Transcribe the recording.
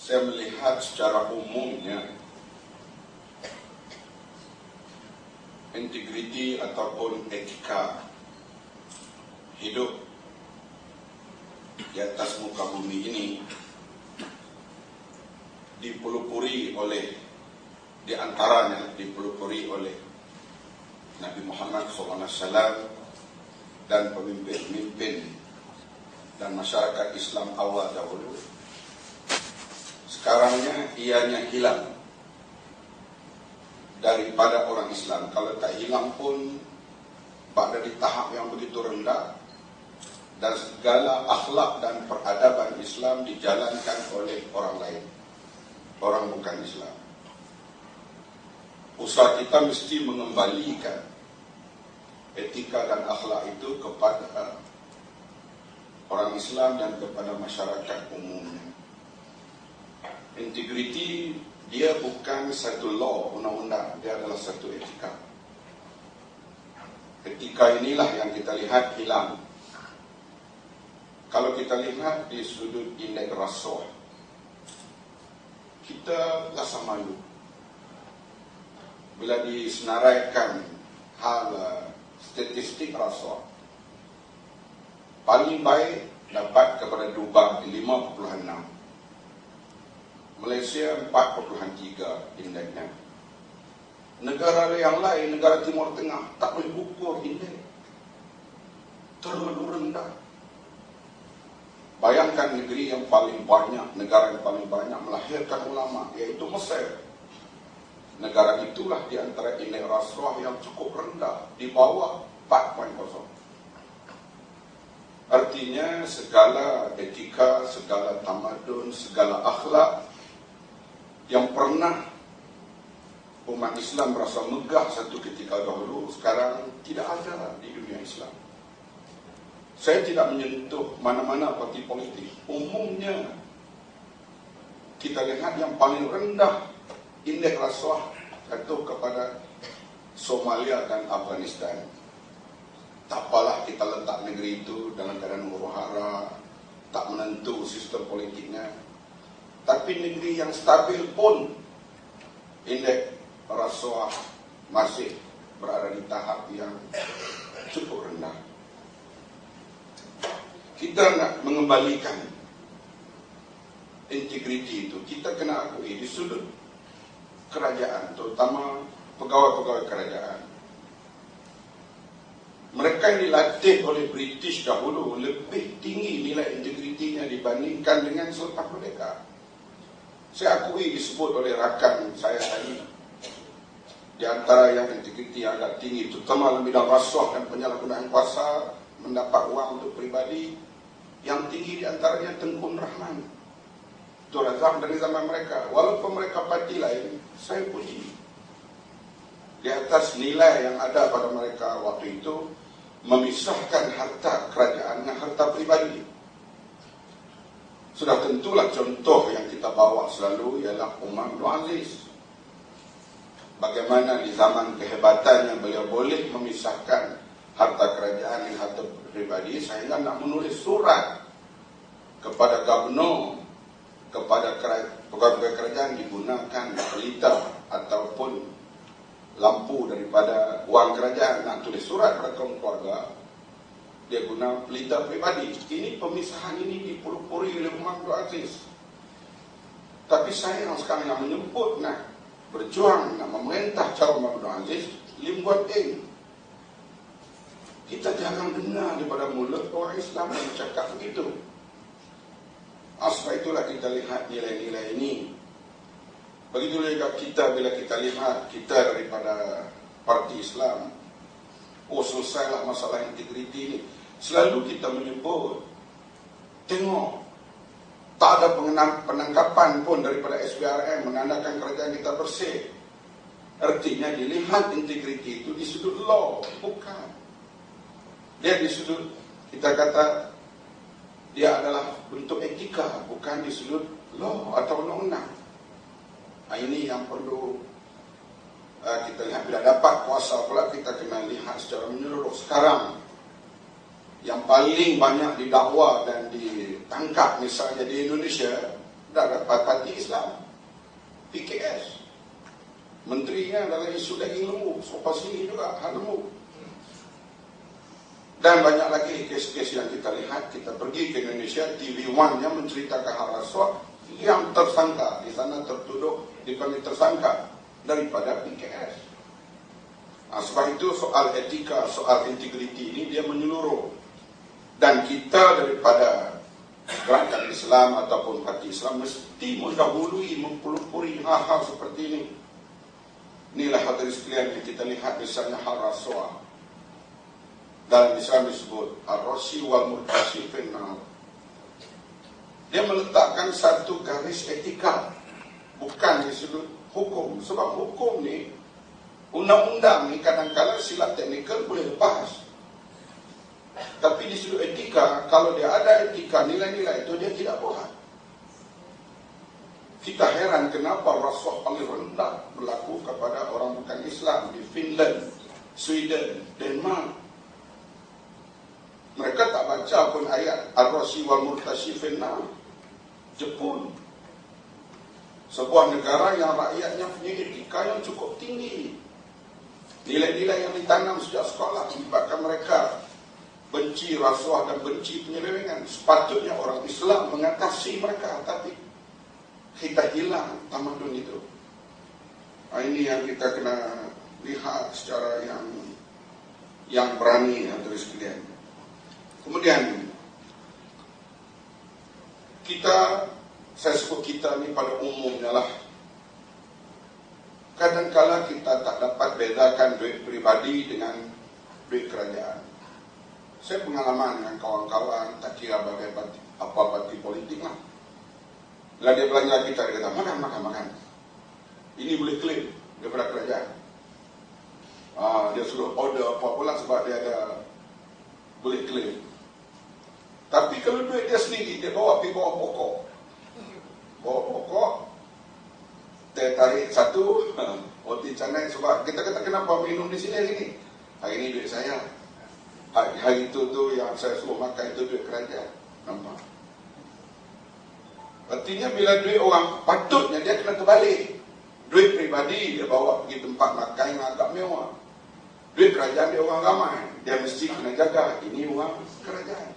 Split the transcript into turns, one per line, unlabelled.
Saya melihat secara umumnya integriti ataupun etika hidup di atas muka bumi ini dipelopori oleh, di antaranya dipelopori oleh Nabi Muhammad SAW dan pemimpin-pemimpin dan masyarakat Islam awal dahulu. Sekarangnya ianya hilang daripada orang Islam. Kalau tak hilang pun pada di tahap yang begitu rendah, dan segala akhlak dan peradaban Islam dijalankan oleh orang lain, orang bukan Islam. Usaha kita mesti mengembalikan etika dan akhlak itu kepada orang Islam dan kepada masyarakat umumnya. Integriti dia bukan satu law, undang-undang, dia adalah satu etika. Etika inilah yang kita lihat hilang. Kalau kita lihat di sudut indeks rasuah, kita rasa malu bila disenaraikan hal statistik rasuah. Paling baik dapat kepada Dubai 5.6, Malaysia 4.3 indeksnya. Negara yang lain, negara Timur Tengah, tak boleh ukur indeks, terlalu rendah. Bayangkan negeri yang paling banyak, negara yang paling banyak melahirkan ulama, iaitu Mesir. Negara itulah di antara indeks rasuah yang cukup rendah, di bawah 4.0. Artinya segala etika, segala tamadun, segala akhlak yang pernah umat Islam merasa megah satu ketika dahulu, sekarang tidak ada di dunia Islam. Saya tidak menyentuh mana-mana parti politik. Umumnya kita lihat yang paling rendah indeks rasuah jatuh kepada Somalia dan Afghanistan. Tak apalah kita letak negeri itu dalam keadaan huru-hara, tak menentu sistem politiknya. Tapi negeri yang stabil pun indeks rasuah masih berada di tahap yang cukup rendah. Kita nak mengembalikan integriti itu, kita kena akui di sudut kerajaan, terutama pegawai-pegawai kerajaan. Mereka yang dilatih oleh British dahulu lebih tinggi nilai integritinya dibandingkan dengan selepas merdeka. Saya akui disebut oleh rakan saya tadi, di antara yang integriti yang agak tinggi, terutama dalam bidang rasuah dan penyalahgunaan kuasa, mendapat uang untuk pribadi, yang tinggi di antaranya Tengku Rahman, Tun Razak dari zaman mereka. Walaupun mereka parti lain, saya puji di atas nilai yang ada pada mereka waktu itu, memisahkan harta kerajaan dengan harta pribadi. Sudah tentulah contoh yang kita bawa selalu ialah Umar bin Aziz. Bagaimana di zaman kehebatannya beliau boleh memisahkan harta kerajaan dengan harta pribadi, sehingga nak menulis surat kepada gubernur, kepada pegawai kerajaan digunakan pelita ataupun lampu daripada wang kerajaan. Nak tulis surat kepada kaum keluarga, dia guna pelita pribadi. Ini pemisahan ini dipelopori oleh Umar bin Aziz. Tapi saya yang sekarang yang menyebut nak berjuang, nak memerintah cara Umar bin Aziz, Lim Guat Eng. Kita jangan dengar daripada mulut orang Islam yang bercakap begitu. Sebab itulah kita lihat nilai-nilai ini. Begitu juga kita bila kita lihat kita daripada parti Islam, selesailah masalah integriti ini. Selalu kita menyebut, tengok, tak ada penangkapan pun daripada SPRM menandakan kerajaan kita bersih. Artinya dilihat integriti itu di sudut law, bukan. Dia di sudut, kita kata, dia adalah bentuk etika, bukan di sudut law atau undang-undang. Ini yang perlu kita lihat. Bila dapat kuasa pula, kita kena lihat secara menyeluruh. Sekarang yang paling banyak didakwa dan ditangkap misalnya di Indonesia dah dapat parti Islam, PKS. Menterinya dalam isu daging lembu, sopa sini juga, hal lembu. Dan banyak lagi kes-kes yang kita lihat. Kita pergi ke Indonesia, TV One yang menceritakan hal rasuah yang tersangka di sana tertuduh dipanggil tersangka daripada PKS. Sebab itu soal etika, soal integriti ini dia menyeluruh. Dan kita daripada gerakan Islam ataupun parti Islam mesti mendahului, mempelopori hal-hal seperti ini. Inilah hadirin sekalian yang kita lihat misalnya hal rasuah. Dalam Islam disebut ar-rashi wal murtashi finnar. Dia meletakkan satu garis etika, bukan di sudut hukum. Sebab hukum ni, undang-undang ni kadang-kadang silap teknikal boleh lepas. Tapi di sudut etika, kalau dia ada etika, nilai-nilai itu dia tidak buat. Kita heran kenapa rasuah paling rendah berlaku kepada orang bukan Islam di Finland, Sweden, Denmark. Mereka tak baca pun ayat ar-rashi wal murtashi finnar. Jepun, sebuah negara yang rakyatnya punya etika yang cukup tinggi. Nilai-nilai yang ditanam sejak sekolah menyebabkan mereka benci rasuah dan benci penyelewengan. Sepatutnya orang Islam mengatasi mereka, tapi kita hilang tamadun itu. Ini yang kita kena lihat secara yang berani, hadirin sekalian. Kemudian saya sebut kita ni pada umumnya lah, kadang-kala kita tak dapat bedakan duit pribadi dengan duit kerajaan. Saya pengalaman dengan kawan-kawan, tak kira apa parti politik lah. Bila dia belanja kita, dia kata, makan. Ini boleh claim daripada kerajaan. Dia suruh order apa pula sebab dia ada boleh claim. Tapi kalau duit dia sendiri, dia bawa pergi bawah pokok. Dia tarik satu, roti canai sebab kita kata kenapa minum di sini hari ni? Hari ni duit saya. Hari itu yang saya suruh makan itu duit kerajaan. Nampak? Artinya bila duit orang, patutnya dia kena terbalik. Duit pribadi dia bawa pergi tempat makan yang agak mewah. Duit kerajaan dia orang ramai, dia mesti kena jaga. Ini orang kerajaan.